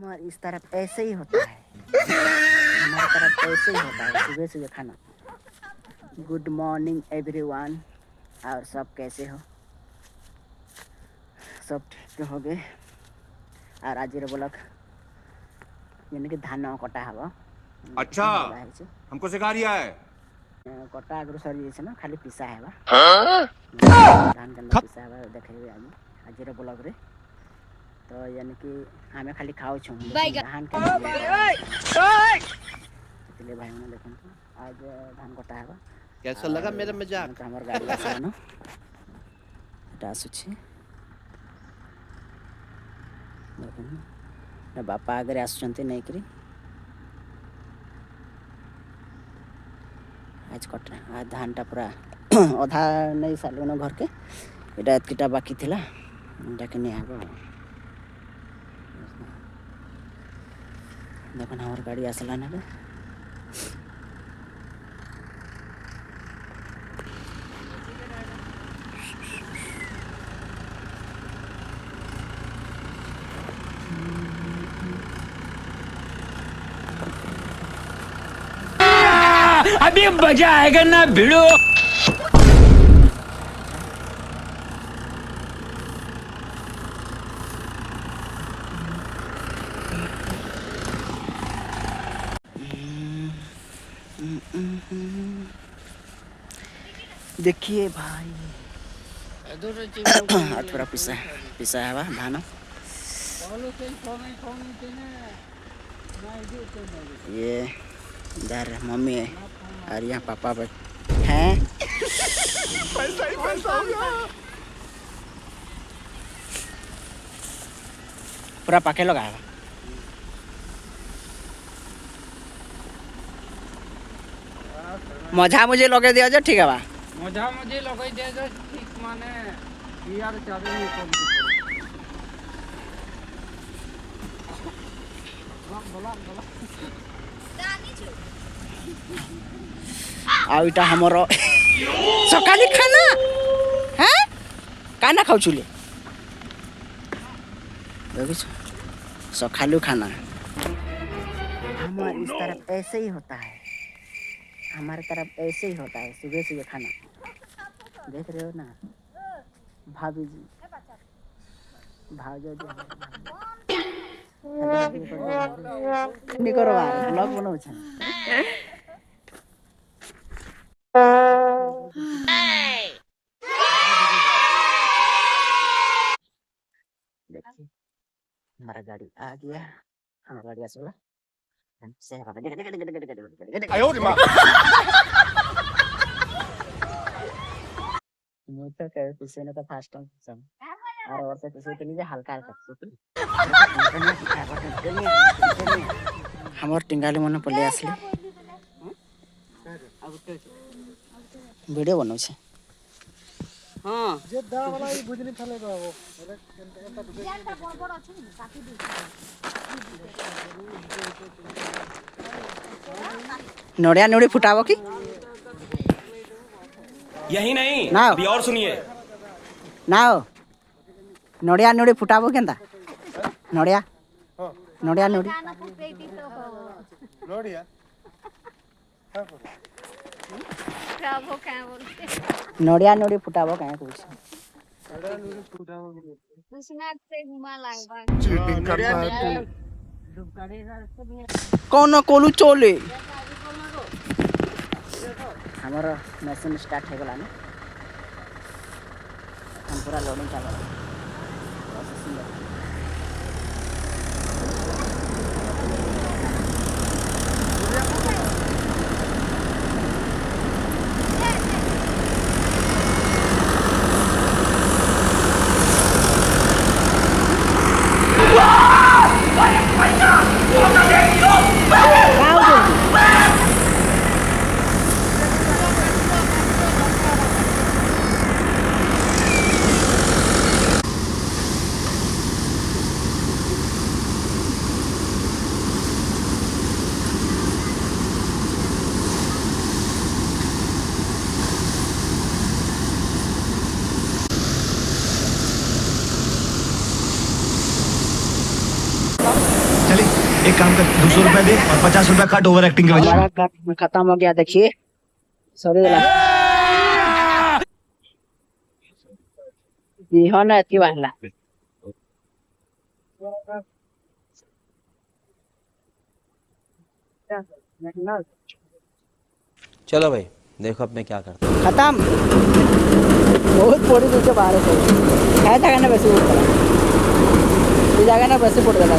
हमारे इस तरफ ऐसे ही होता है, हमारी तरफ ऐसे ही होता है सुबह सुबह खाना। गुड मॉर्निंग एवरीवन, और सब कैसे हो? सब ठीक हो गए। और आज बोलक यानी कि धान कटा हवा। अच्छा, हमको सिखा रिया है। कटा आगु सरी जाइए ना, खाली पिसा है धान के पिसा है देखे आज ब्लॉग रे। तो यानी कि हमें खाली खाओ छो धान के इसलिए भाई मैंने देखो आज धान कटा है। कैसा लगा मेरा मजाक? हमार गाड़ी आसला ना এটা আসুଛି देखो बापा आगे आसुचंती नहीं करी आज कटा आज धान टा पूरा अधा नहीं सालू ना घर के इटा एतकीटा बाकी थिला डाके नहीं आबो। देखो हमार गाड़ी आसला ना अभी मजा आएगा ना भिड़ो। देखिए भाई थोड़ा पिसा है धान। ये इधर मम्मी है और यहाँ पापा हैं। पैसा ही पैसा होगा। पूरा पाके लगा है। मजा मुझे लगे दिया जो ठीक है बा। मजा मुझे लगे दिया जो ठीक माने यार चाबी नहीं खोल आइटा हमरो सकाली खाना हैं काना खाऊ चुले देखिस सकालू खाना। हमारे इस तरफ ऐसे ही होता है, हमारे तरफ ऐसे ही होता है सुबह सुबह खाना। देख रहे हो ना भाभी जी भाजो जी नहीं करो ब्लॉग बनाओ छे। देखिए हमारा गाड़ी आ गया, हमारा गाड़ी आसला से आयो रे मां मुझे कह पीछे ने तो फास्ट टाइम सब और से पीछे के लिए हल्का हल्का हमर टिंगाली मन पले आसले वीडियो बनाउ छे। हां जे दा वाला ई बुझनी थाले बाबू जेंटा बड़ बड़ अछि नि काटी दे नोड़िया नोड़ी फुटावो की यही नहीं अभी और सुनिए ना नोड़िया नोड़ी फुटावो केंता नोड़िया नोड़िया नोड़ी नोड़िया फुटावो क्या बोलते नोड़िया नोड़ी फुटावो क्या कुछ उसमें से घुमा लागबा चीटिंग करता है कौन कोलू चोले हमारा मशीन स्टार्ट हो गला हम पूरा लोडिंग चल रहा है। एक काम कर 200 रुपया दे और 50 रुपया काट ओवर एक्टिंग के वजह। हमारा कट खत्म हो गया, देखिए। सॉरी बिहान अति वाला चलो भाई देखो अब मैं क्या करता हूँ। खत्म। बहुत पोड़ी दूर से बाहर से है जगह ना बस ऊपर ये जगह ना बस पड़ गया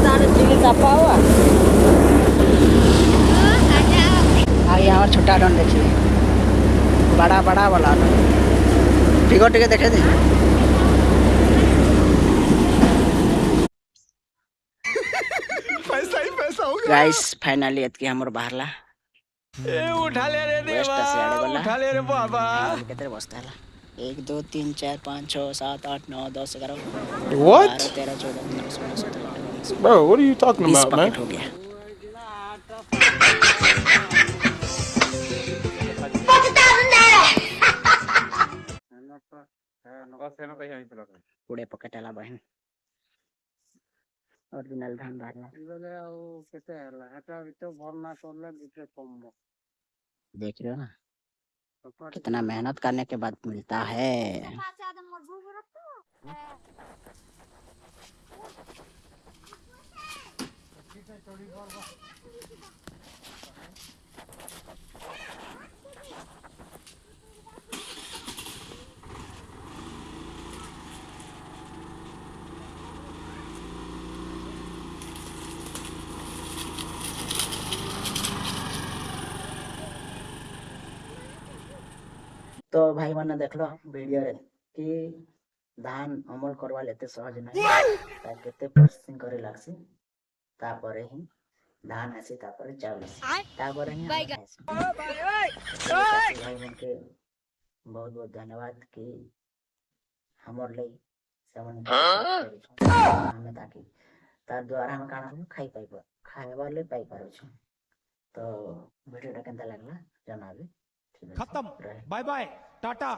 सारे चिली चापा हुआ आगे हमारा छोटा डॉन देखिए, बड़ा बड़ा वाला टिकट टिकट देखे थे। पैसा ही पैसा हो गया। गाइस फाइनली एत की हमर बाहरला उठा ले रे वेस्ट से आड़े वाला उठा ले रे बाबा। कितने बसता है 1 2 3 4 5 6 7 8 9 10 11 What? 12 13 14 15 16 17 18 Bro, what are you talking 20 about, man? Packet हो गया। पूरे पैकेट वाला बहन ओरिजिनल धान डालना देख रहे हो ना कितना मेहनत करने के बाद मिलता है। तो भाई मैंने देख लो वीडियो कि धान अमल करवा लेते सहज नहीं केते प्रोसेसिंग करे लागसी तापरे ही धान आसी तापरे चावल आसी तापरे ही भाई मन के बहुत बहुत धन्यवाद कि हमर लई सेवन हमें ताकि तार द्वारा हम काना खाई पाइबो खाइबार ले पाई पारो छ। तो वीडियोटा केनता लागला जनाबे। खत्म, बाय बाय, टाटा।